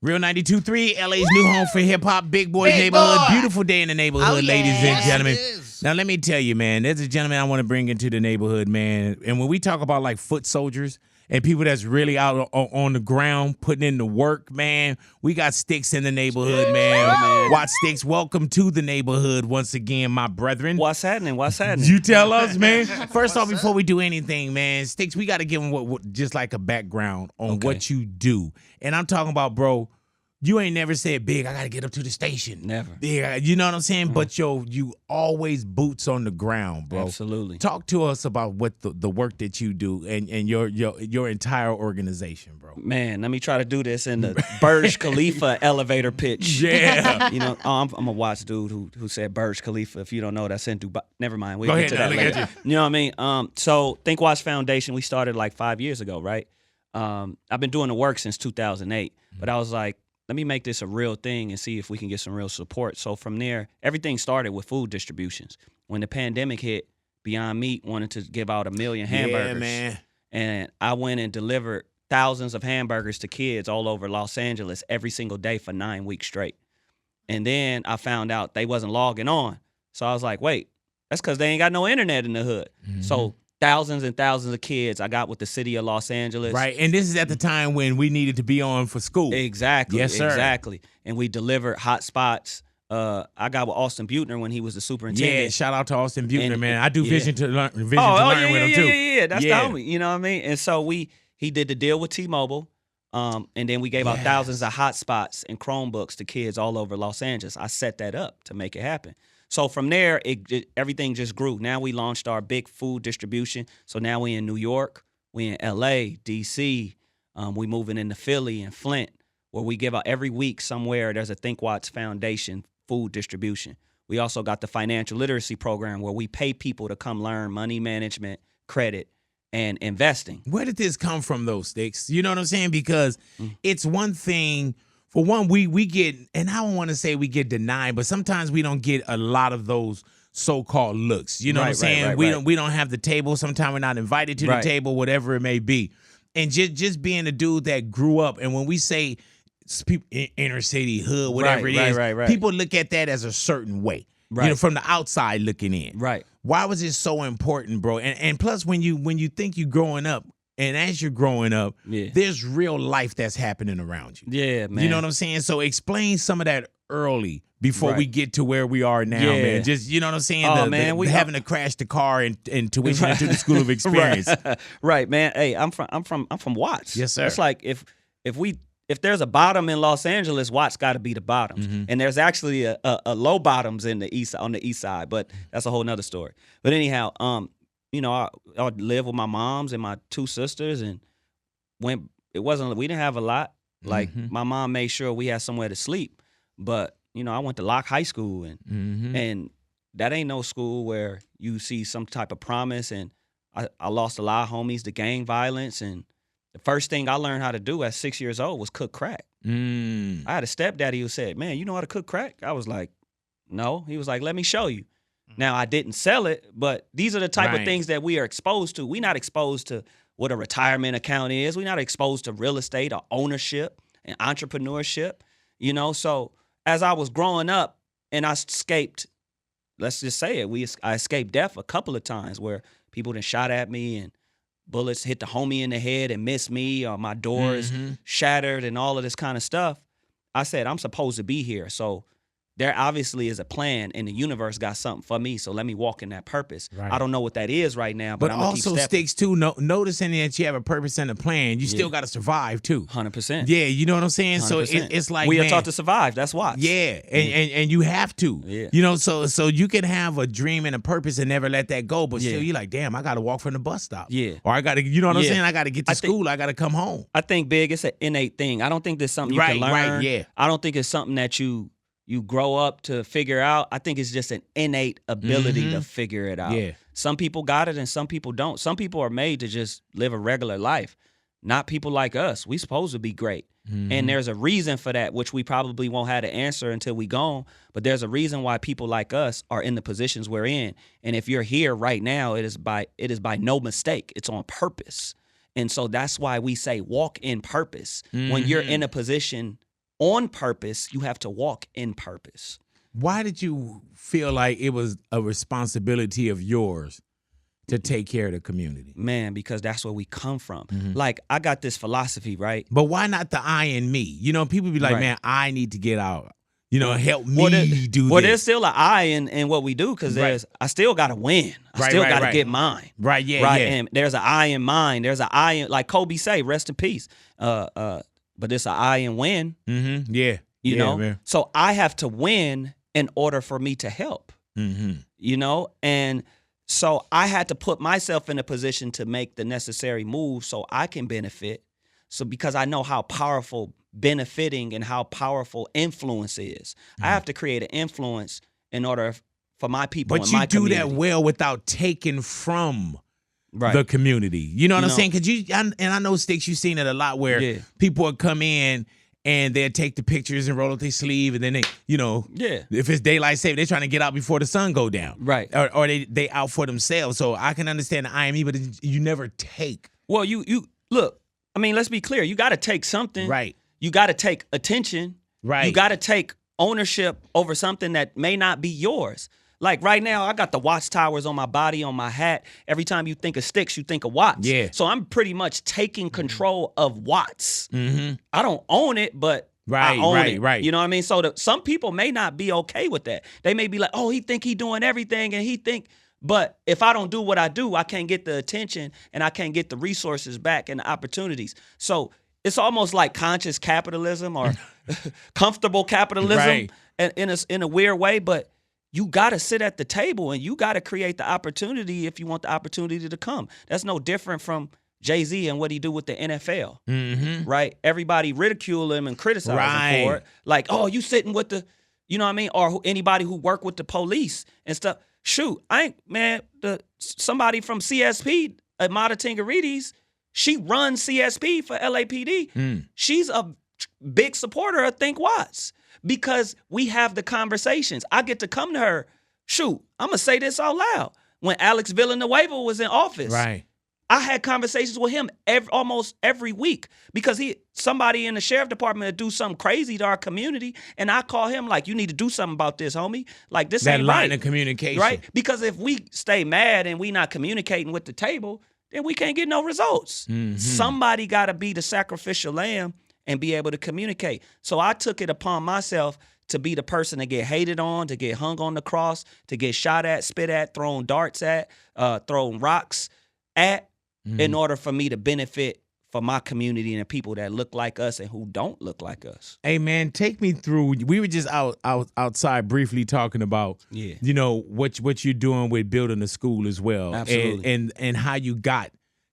Real 92.3, LA's new home for hip-hop, Big Boy's Neighborhood. Beautiful day in the neighborhood, ladies and gentlemen. Now, let me tell you, man, there's a gentleman I want to bring into the neighborhood, man. And when we talk about, like, foot soldiers and people that's really out on the ground putting in the work, man, we got Stix in the neighborhood, man. Watch Stix, welcome to the neighborhood once again, my brethren. What's happening? What's happening? You tell us, man. First off, before we do anything, man, Stix, we got to give them just like a background on what you do. And I'm talking about, bro, you ain't never said, Big, I got to get up to the station. Never. Big, you know what I'm saying? But, you always boots on the ground, bro. Absolutely. Talk to us about what the work that you do and your entire organization, bro. Man, let me try to do this in the Burj Khalifa elevator pitch. Yeah. You know, I'm a watch dude who said Burj Khalifa. If you don't know, that's in Dubai. Never mind. We'll Go get ahead, to that later. You know what I mean? So ThinkWatts Foundation, we started like 5 years ago, right? I've been doing the work since 2008, but I was like, let me make this a real thing and see if we can get some real support. So from there, everything started with food distributions. When the pandemic hit, Beyond Meat wanted to give out 1 million hamburgers. Yeah, man. And I went and delivered thousands of hamburgers to kids all over Los Angeles every single day for 9 weeks straight. And then I found out they wasn't logging on. So I was like, wait, that's because they ain't got no internet in the hood. Mm-hmm. So thousands and thousands of kids I got with the city of Los Angeles. Right, and this is at the time when we needed to be on for school. Exactly. Yes, sir. Exactly. And we delivered hot spots. I got with Austin Butner when he was the superintendent. Yeah, shout out to Austin Butner, And- man. I do yeah. Vision to Learn yeah, with him, too. Yeah. That's the homie. You know what I mean? And so he did the deal with T-Mobile. And then we gave out thousands of hot spots and Chromebooks to kids all over Los Angeles. I set that up to make it happen. So from there, everything just grew. Now we launched our big food distribution. So now we in New York, we in L.A., D.C., we moving into Philly and Flint, where we give out every week somewhere there's a ThinkWatts Foundation food distribution. We also got the financial literacy program where we pay people to come learn money management, credit, and investing. Where did this come from, though, Stix? You know what I'm saying? Because it's one thing. For one, we get, and I don't want to say we get denied, but sometimes we don't get a lot of those so-called looks. You know what I'm saying? We don't have the table. Sometimes we're not invited to the table, whatever it may be. And just being a dude that grew up, and when we say inner city, hood, whatever it is, people look at that as a certain way. Right. You know, from the outside looking in. Right. Why was it so important, bro? And plus, when you think you're growing up, and as you're growing up, there's real life that's happening around you. Yeah, man. You know what I'm saying? So explain some of that early before we get to where we are now, man. Just, you know what I'm saying? We having to crash the car and tuition into the school of experience. Right, man. Hey, I'm from Watts. Yes, sir. It's like if there's a bottom in Los Angeles, Watts got to be the bottoms. And there's actually a low bottoms on the east side, but that's a whole nother story. But anyhow, you know, I lived with my moms and my 2 sisters, and we didn't have a lot. Like my mom made sure we had somewhere to sleep, but you know, I went to Locke High School, and that ain't no school where you see some type of promise. And I lost a lot of homies to gang violence, and the first thing I learned how to do at 6 years old was cook crack. I had a stepdaddy who said, "Man, you know how to cook crack?" I was like, "No." He was like, "Let me show you." Now, I didn't sell it, but these are the type of things that we are exposed to. We're not exposed to what a retirement account is. We're not exposed to real estate or ownership and entrepreneurship, you know? So as I was growing up and I escaped, let's just say it, I escaped death a couple of times where people done shot at me and bullets hit the homie in the head and missed me, or my doors shattered and all of this kind of stuff. I said, I'm supposed to be here. So there obviously is a plan, and the universe got something for me, so let me walk in that purpose. Right. I don't know what that is right now, but I'm gonna also keep stepping. Stix too. Noticing that you have a purpose and a plan, you still got to survive too. 100%. Yeah, you know what I'm saying. 100%. So it's like we are taught to survive. That's why. Yeah, and you have to. Yeah. You know, so you can have a dream and a purpose and never let that go, but still you're like, damn, I got to walk from the bus stop. Yeah. Or I got to, you know what I'm saying. I got to get to school. I got to come home. I think, Big, it's an innate thing. I don't think there's something you can learn. Right. Yeah. I don't think it's something that you grow up to figure out. I think it's just an innate ability to figure it out. Yeah. Some people got it and some people don't. Some people are made to just live a regular life. Not people like us. We supposed to be great. And there's a reason for that, which we probably won't have the answer until we gone. But there's a reason why people like us are in the positions we're in. And if you're here right now, it is by no mistake. It's on purpose. And so that's why we say walk in purpose. When you're in a position on purpose, you have to walk in purpose. Why did you feel like it was a responsibility of yours to take care of the community? Man, because that's where we come from. Mm-hmm. Like, I got this philosophy, right? But why not the I in me? You know, people be like, Right. man, I need to get out. You know, help me do Well, this. there's still an I in what we do, because I still got to win. I still got to get mine. Right, yeah, right? yeah. And there's an I in mine. There's an I in, like Kobe say, rest in peace. But it's an I in win. Mm-hmm. Yeah. You know? Man. So I have to win in order for me to help. Mm-hmm. You know? And so I had to put myself in a position to make the necessary moves so I can benefit. So because I know how powerful benefiting and how powerful influence is. I have to create an influence in order for my people but in my community. But you do that well without taking from right. the community. You know what I'm saying? Because I know, Stix, you've seen it a lot where people would come in and they'll take the pictures and roll up their sleeve, and then they, if it's daylight saving, they're trying to get out before the sun go down. Right. Or they out for themselves. So I can understand the IME, but you never take. Well, you look, I mean, let's be clear. You got to take something. Right. You got to take attention. Right. You got to take ownership over something that may not be yours. Like right now, I got the watchtowers on my body, on my hat. Every time you think of Stix, you think of Watts. Yeah. So I'm pretty much taking control of Watts. Mm-hmm. I don't own it, but I own it. Right. You know what I mean? So some people may not be okay with that. They may be like, oh, he think he doing everything, and he think. But if I don't do what I do, I can't get the attention, and I can't get the resources back and the opportunities. So it's almost like conscious capitalism or comfortable capitalism in a weird way. But you got to sit at the table and you got to create the opportunity if you want the opportunity to come. That's no different from Jay-Z and what he do with the NFL, right? Everybody ridicule him and criticize him for it. Like, oh, you sitting with the, you know what I mean? Or anybody who work with the police and stuff. Shoot, somebody from CSP, Amada Tingarides, she runs CSP for LAPD. She's a big supporter of ThinkWatts because we have the conversations. I get to come to her. Shoot, I'm going to say this out loud. When Alex Villanueva was in office, I had conversations with him almost every week because somebody in the sheriff department would do something crazy to our community, and I call him like, you need to do something about this, homie. Like, this ain't right. That line of communication. Right? Because if we stay mad and we not communicating with the table, then we can't get no results. Somebody got to be the sacrificial lamb and be able to communicate. So I took it upon myself to be the person to get hated on, to get hung on the cross, to get shot at, spit at, thrown darts at, thrown rocks at, in order for me to benefit for my community and the people that look like us and who don't look like us. Hey, man, take me through. We were just outside briefly talking about, what you're doing with building a school as well. Absolutely. And how you got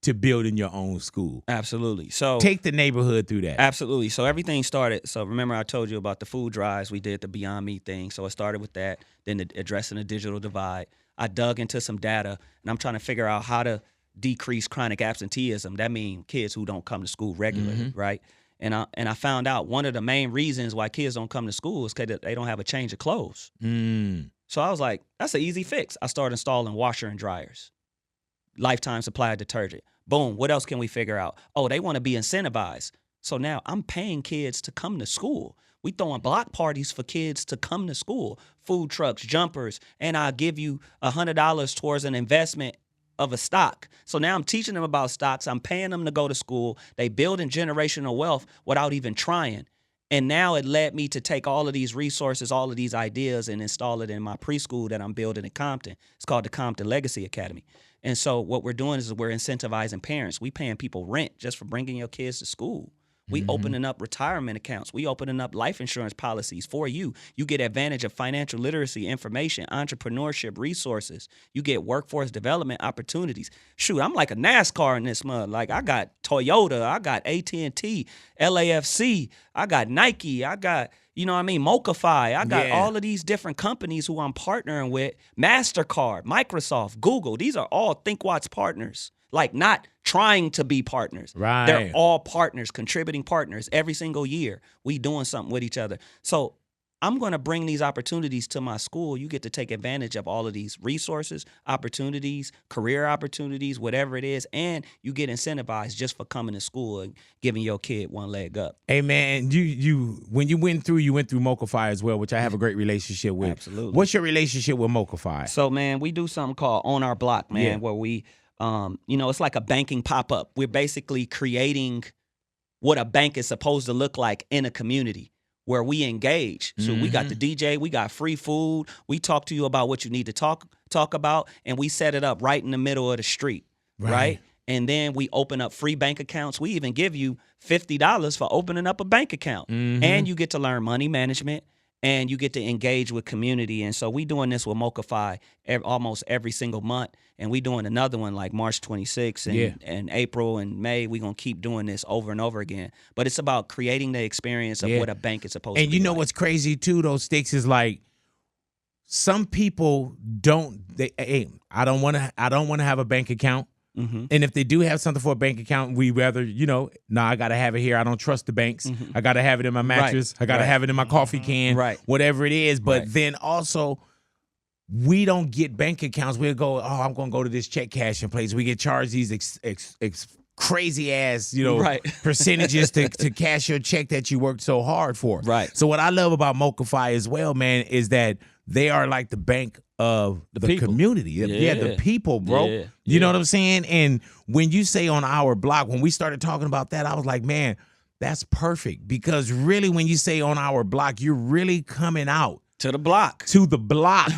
to building your own school. Absolutely. So take the neighborhood through that. Absolutely. So everything started. So remember I told you about the food drives. We did the Beyond Meat thing. So it started with that, then addressing the digital divide. I dug into some data, and I'm trying to figure out how to decrease chronic absenteeism. That means kids who don't come to school regularly, right? And I found out one of the main reasons why kids don't come to school is because they don't have a change of clothes. So I was like, that's an easy fix. I started installing washer and dryers, lifetime supply of detergent. Boom, what else can we figure out? Oh, they want to be incentivized. So now I'm paying kids to come to school. We throwing block parties for kids to come to school, food trucks, jumpers, and I'll give you $100 towards an investment of a stock. So now I'm teaching them about stocks. I'm paying them to go to school. They building generational wealth without even trying. And now it led me to take all of these resources, all of these ideas, and install it in my preschool that I'm building in Compton. It's called the Compton Legacy Academy. And so what we're doing is we're incentivizing parents. We paying people rent just for bringing your kids to school. We opening up retirement accounts. We opening up life insurance policies for you. You get advantage of financial literacy information, entrepreneurship resources. You get workforce development opportunities. Shoot, I'm like a NASCAR in this month. Like I got Toyota, I got AT&T, LAFC, I got Nike, I got, MoCaFi. I got all of these different companies who I'm partnering with. MasterCard, Microsoft, Google. These are all ThinkWatts partners. Like not trying to be partners. Right. They're all partners, contributing partners every single year. We doing something with each other. So I'm going to bring these opportunities to my school. You get to take advantage of all of these resources, opportunities, career opportunities, whatever it is, and you get incentivized just for coming to school and giving your kid one leg up. Hey man, you when you went through MoCaFi as well, which I have a great relationship with. Absolutely. What's your relationship with MoCaFi? So man, we do something called On Our Block, man, where we, it's like a banking pop-up. We're basically creating what a bank is supposed to look like in a community, where we engage. So we got the DJ, we got free food, we talk to you about what you need to talk about, and we set it up right in the middle of the street, right? And then we open up free bank accounts. We even give you $50 for opening up a bank account. And you get to learn money management, and you get to engage with community. And so we doing this with MoCaFi almost every single month. And we doing another one like March 26th and April and May. We're going to keep doing this over and over again. But it's about creating the experience of what a bank is supposed to be. And you know what's crazy too, those Stix, is like some people don't, I don't want to have a bank account. And if they do have something for a bank account, we rather, I got to have it here. I don't trust the banks. I got to have it in my mattress. I got to have it in my coffee can, whatever it is. But then also, we don't get bank accounts. We'll go, I'm going to go to this check cashing place. We get charged these crazy ass, percentages to cash your check that you worked so hard for. So what I love about MoCaFi as well, man, is that they are like the bank of the community. The people, bro. You know what I'm saying? And when you say On Our Block, when we started talking about that, I was like, man, that's perfect. Because really, when you say On Our Block, you're really coming out to the block.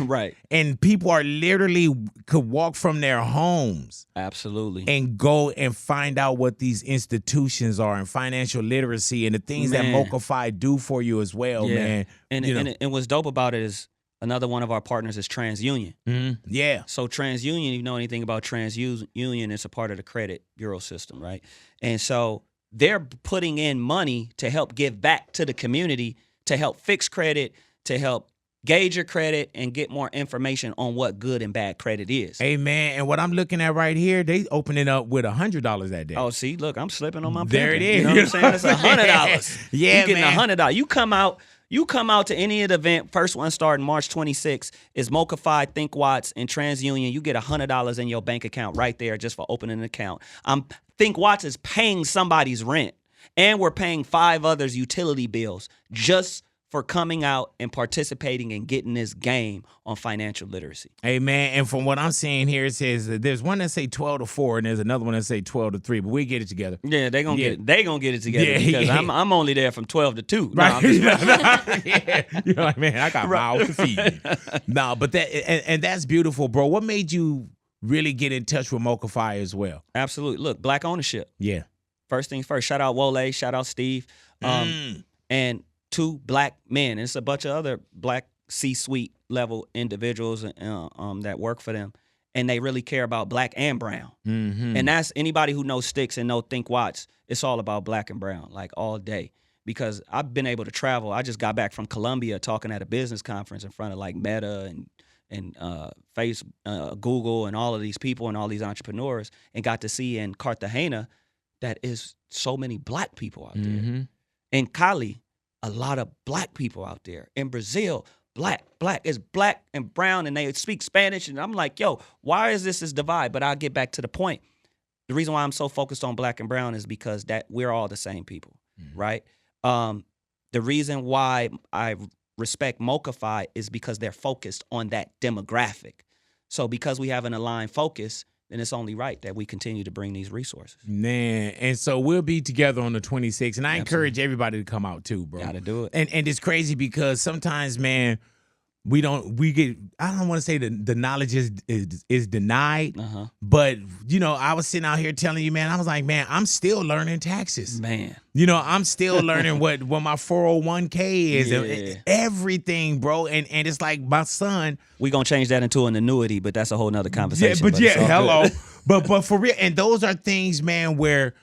Right. And people are literally could walk from their homes. Absolutely. And go and find out what these institutions are and financial literacy and the things that MoCaFi do for you as well, man. And what's dope about it is another one of our partners is TransUnion. So TransUnion, you know anything about TransUnion, it's a part of the credit bureau system, right? And so they're putting in money to help give back to the community, to help fix credit, to help gauge your credit and get more information on what good and bad credit is. Hey, man, and what I'm looking at right here, they open it up with $100 that day. Oh, see, look, I'm slipping on my There pimping. it is. You know what I'm saying? It's $100. Yeah, you getting man. $100. You come out to any of the event, first one starting March 26th, is MoCaFi, ThinkWatts, and TransUnion. You get $100 in your bank account right there just for opening an account. ThinkWatts is paying somebody's rent, and we're paying 5 others' utility bills just for coming out and participating and getting this game on financial literacy. Hey, man, and from what I'm seeing here, it says that there's one that say 12 to 4, and there's another one that say 12 to 3, but we get it together. Yeah, they gonna get it. They gonna get it together because I'm only there from 12 to 2. Right. You're like, man, I got mouths to feed. No, but and that's beautiful, bro. What made you really get in touch with MoCaFi as well? Absolutely. Look, black ownership. Yeah. First things first. Shout out Wole. Shout out Steve. And 2 black men. And it's a bunch of other black C-suite level individuals that work for them. And they really care about black and brown. And that's anybody who knows Stix and know ThinkWatts. It's all about black and brown, like all day. Because I've been able to travel. I just got back from Colombia talking at a business conference in front of like Meta and Facebook, Google, and all of these people and all these entrepreneurs, and got to see in Cartagena that is so many black people out there. In Cali, a lot of black people out there. In Brazil, black is black and brown, and they speak Spanish. And I'm like, yo, why is this divide? But I'll get back to the point. The reason why I'm so focused on black and brown is because that we're all the same people, right? The reason why I respect MoCaFi is because they're focused on that demographic. So because we have an aligned focus, then it's only right that we continue to bring these resources. Man, and so we'll be together on the 26th, and I encourage everybody to come out too, bro. Gotta do it. And it's crazy because sometimes, man, I don't want to say the knowledge is denied, but I was sitting out here telling you, man, I was like, man, I'm still learning taxes. Man. I'm still learning what my 401k is, and everything, bro. And it's like my son. We're going to change that into an annuity, but that's a whole nother conversation. Hello. but for real, and those are things, man, where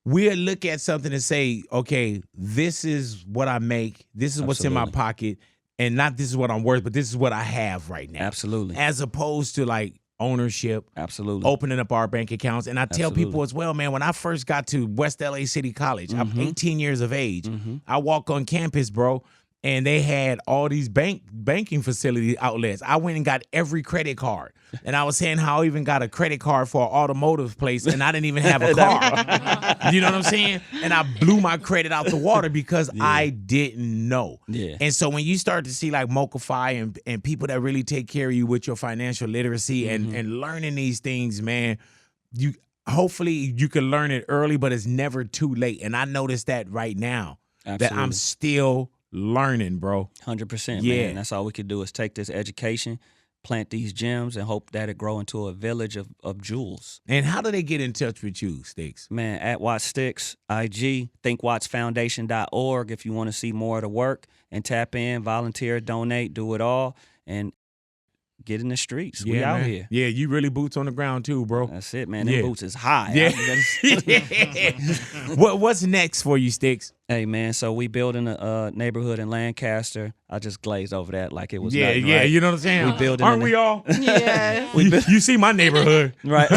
we'll look at something and say, okay, this is what I make. This is what's in my pocket. And not this is what I'm worth, but this is what I have right now. Absolutely. As opposed to like ownership. Absolutely. Opening up our bank accounts. And I tell people as well, man, when I first got to West LA City College, I'm 18 years of age. I walk on campus, bro, and they had all these banking facility outlets. I went and got every credit card. And I was saying how I even got a credit card for an automotive place, and I didn't even have a car. You know what I'm saying? And I blew my credit out the water because I didn't know. Yeah. And so when you start to see like MoCaFi and people that really take care of you with your financial literacy and learning these things, man, hopefully you can learn it early, but it's never too late. And I noticed that right now. Absolutely. That I'm still learning, bro. 100%, Yeah. man. That's all we can do is take this education, plant these gems, and hope that it grow into a village of jewels. And how do they get in touch with you, Stix? Man, at Watts Stix, IG, ThinkWattsFoundation.org if you want to see more of the work and tap in, volunteer, donate, do it all, and get in the streets. We out man. here. Yeah, you really boots on the ground too, bro. That's it, man. Them boots is high. Yeah. What's next for you, Stix? Hey, man, so we building a neighborhood in Lancaster. I just glazed over that like it was Yeah, nothing, yeah, right? you know what I'm saying? We building Aren't we all? Yeah. You see my neighborhood. Right.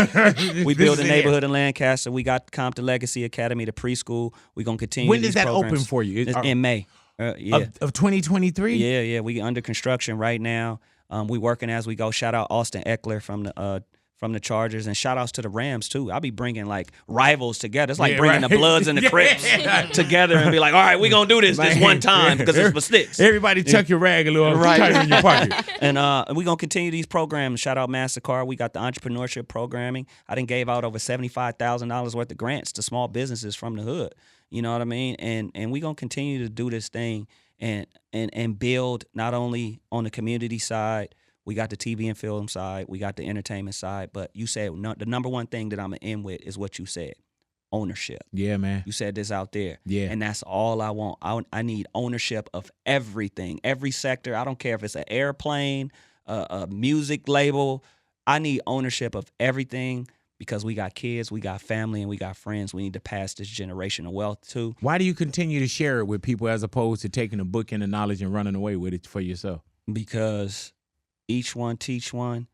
We build a This is neighborhood in Lancaster. We got Compton Legacy Academy, the preschool. We're going to continue When these does that programs. open for you? It's in May. Yeah. Of 2023? Yeah. We under construction right now. We working as we go. Shout out Austin Eckler from the Chargers, and shout outs to the Rams too. I'll be bringing like rivals together. It's like bringing the Bloods and the Crips together and be like, all right, we gonna do this one time because it's for Stix. Everybody tuck your rag a little tighter in your pocket. And we gonna continue these programs. Shout out MasterCard. We got the entrepreneurship programming. I done gave out over $75,000 worth of grants to small businesses from the hood. You know what I mean? And we gonna continue to do this thing and build not only on the community side. We got the TV and film side. We got the entertainment side. But you said the number one thing that I'm going to end with is what you said, ownership. Yeah, man. You said this out there. Yeah. And that's all I want. I need ownership of everything, every sector. I don't care if it's an airplane, a music label. I need ownership of everything because we got kids, we got family, and we got friends. We need to pass this generational wealth too. Why do you continue to share it with people as opposed to taking a book and the knowledge and running away with it for yourself? Because each one teach one.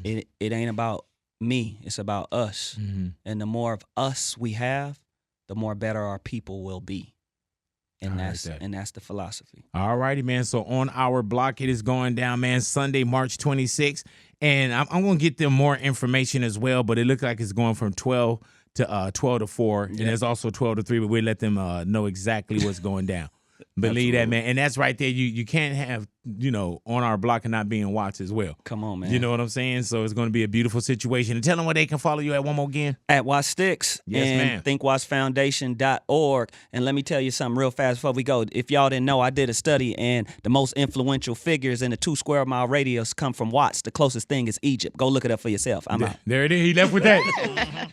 It ain't about me. It's about us. And the more of us we have, the more better our people will be. And that's the philosophy. All righty, man. So on our block, it is going down, man, Sunday, March 26th. And I'm going to get them more information as well, but it looks like it's going from 12 to 4. And there's also 12 to 3, but we'll let them know exactly what's going down. Believe that, man. And that's right there. You can't have, on our block and not being watched as well. Come on, man. You know what I'm saying? So it's going to be a beautiful situation. And tell them where they can follow you at one more again. At Watts Stix. Yes, and ma'am. ThinkWattsFoundation.org. And let me tell you something real fast before we go. If y'all didn't know, I did a study, and the most influential figures in the 2 square mile radius come from Watts. The closest thing is Egypt. Go look it up for yourself. I'm out. There it is. He left with that.